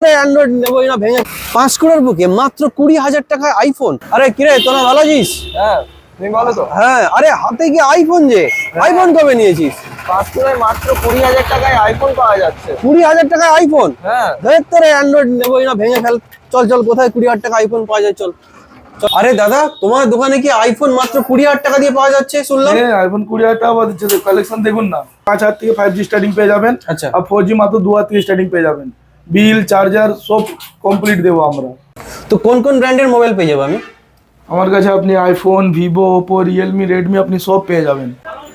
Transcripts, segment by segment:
Android নেবই না ভেঙে 5 crore বুকে মাত্র 20,000 টাকায় আইফোন। আরে কিরে তোরা ভালো আছিস? হ্যাঁ তুমি বলো তো। হ্যাঁ আরে হাতে কি আইফোন যে আইফোন কবে নিয়েছিস? 5 crore মাত্র 20,000 টাকায় আইফোন পাওয়া যাচ্ছে। 20,000 টাকায় আইফোন? হ্যাঁ ধর তোরা অ্যান্ড্রয়েড নেবই না ভেঙে ফেল। চল চল কোথায় 20,000 টাকা আইফোন পাওয়া যায় চল। আরে দাদা তোমার দোকানে কি আইফোন মাত্র 20,000 টাকা দিয়ে পাওয়া যাচ্ছে শুনলাম? হ্যাঁ আইফোন 20,000 টাকা পাওয়া যাচ্ছে। কালেকশন দেখুন না, 5,000 থেকে 5G স্টার্টিং পেয়ে যাবেন। আচ্ছা। আর 4G মাত্র 2,000 থেকে স্টার্টিং পেয়ে যাবেন। বিল চার্জার সব কমপ্লিট দেবো আমরা। তো কোন কোন ব্র্যান্ডের মোবাইল পেয়ে যাবো আমি? আমার কাছে আপনি iPhone, Vivo, Oppo, Realme, Redmi আপনি সব পেয়ে যাবেন।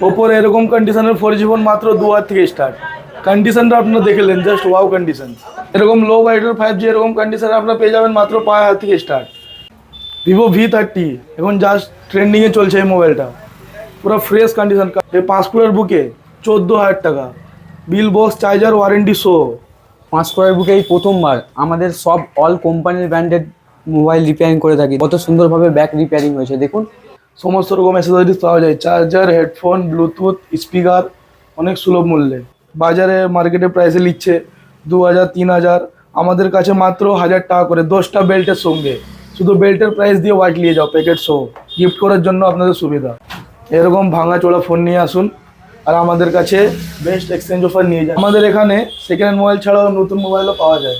ওপোর এরকম কন্ডিশনের 4G ফোন মাত্র 2,000 থেকে স্টার্ট। কন্ডিশনটা আপনারা দেখলেন, জাস্ট ওয়াও কন্ডিশন। এরকম লো বাজেটের 5G এরকম কন্ডিশনে আপনারা পেয়ে যাবেন মাত্র 5,000 থেকে স্টার্ট। ভিভো V30 এখন জাস্ট ট্রেন্ডিংয়ে চলছে এই মোবাইলটা, পুরো ফ্রেশ কন্ডিশন। 5 crore বুকে 14,000 টাকা, bill box charger warranty show. 5 crore বুকে এই প্রথমবার আমাদের সব অল কোম্পানির ব্র্যান্ডেড মোবাইল রিপেয়ারিং করে থাকি। কত সুন্দরভাবে ব্যাক রিপেয়ারিং হয়েছে দেখুন। সমস্ত রকম অ্যাক্সেসরিজ পাওয়া যায়, চার্জার, হেডফোন, ব্লুটুথ, স্পিকার, অনেক সুলভ মূল্যে। বাজারে মার্কেটে প্রাইসে নিচ্ছে 2,000 3,000, আমাদের কাছে মাত্র 1,000 টাকা করে 10টা বেল্টের সঙ্গে। শুধু বেল্টের প্রাইস দিয়ে ওয়াইট নিয়ে যাও, প্যাকেট সহ, গিফট করার জন্য আপনাদের সুবিধা। এরকম ভাঙা চোড়া ফোন নিয়ে আসুন আর আমাদের কাছে বেস্ট এক্সচেঞ্জ অফার নিয়ে যান। আমাদের এখানে সেকেন্ড হ্যান্ড মোবাইল ছাড়াও নতুন মোবাইলও পাওয়া যায়,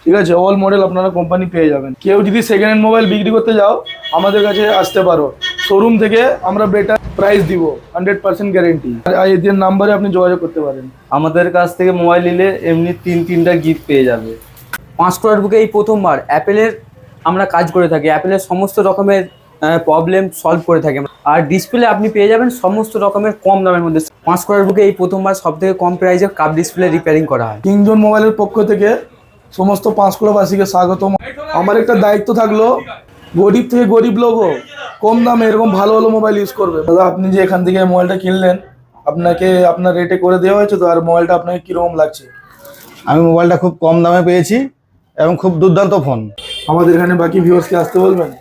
ঠিক আছে? অল মডেল আপনারা কোম্পানি পেয়ে যাবেন। কেউ যদি সেকেন্ড হ্যান্ড মোবাইল বিক্রি করতে যাও আমাদের কাছে আসতে পারো, শোরুম থেকে আমরা বেটার প্রাইস দিব, 100% গ্যারেন্টি। আর এদের নাম্বারে আপনি যোগাযোগ করতে পারেন। আমাদের কাছ থেকে মোবাইল নিলে এমনি তিনটা গিফট পেয়ে যাবে। 5 crore বুকে এই প্রথমবার অ্যাপেলের আমরা কাজ করে থাকি। অ্যাপেলের সমস্ত রকমের প্রবলেম সলভ করে থাকি আমরা। আর ডিসপ্লে আপনি পেয়ে যাবেন সমস্ত রকমের কম দামের মধ্যে। 5 crore বুকে এই প্রথমবার সব থেকে কম প্রাইসে কাপ ডিসপ্লে রিপেয়ারিং করা হয়। কিংজন মোবাইলের পক্ষ থেকে সমস্ত 5 crore-বাসীকে স্বাগতম। আমার একটা দায়িত্ব থাকলো, গরিব থেকে গরিব লোকও কম দামে এরকম ভালো ভালো মোবাইল ইউজ করবে। দাদা আপনি যে এখান থেকে মোবাইলটা কিনলেন, আপনাকে আপনার রেটে করে দেওয়া হয়েছে তো? আর মোবাইলটা আপনাকে কীরকম লাগছে? আমি মোবাইলটা খুব কম দামে পেয়েছি এবং খুব দুর্দান্ত ফোন। আমাদের এখানে বাকি ভিউয়ার্সকে আসতে বলবেন।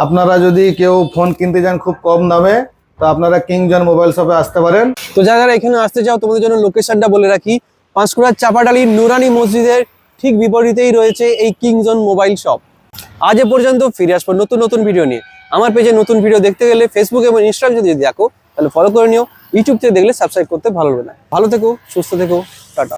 আপনারা যদি কেউ ফোন কিনতে চান খুব কম দামে, তো আপনারা কিংজন মোবাইল শপে আসতে পারেন। তো যারা এখানে আসতে চাও তোমাদের জন্য লোকেশনটা বলে রাখি, পাঁশকুড়ার চাপাডালির নুরানি মসজিদের ঠিক বিপরীতেই রয়েছে এই কিংজন মোবাইল শপ। আজ এ পর্যন্ত, ফিরে আসবো নতুন নতুন ভিডিও নিয়ে। আমার পেজে নতুন ভিডিও দেখতে গেলে ফেসবুক এবং ইনস্টাগ্রাম যদি দেখো তাহলে ফলো করে নিও, ইউটিউব থেকে দেখলে সাবস্ক্রাইব করতে ভালো হবে না। ভালো থেকো, সুস্থ থেকো, টাটা।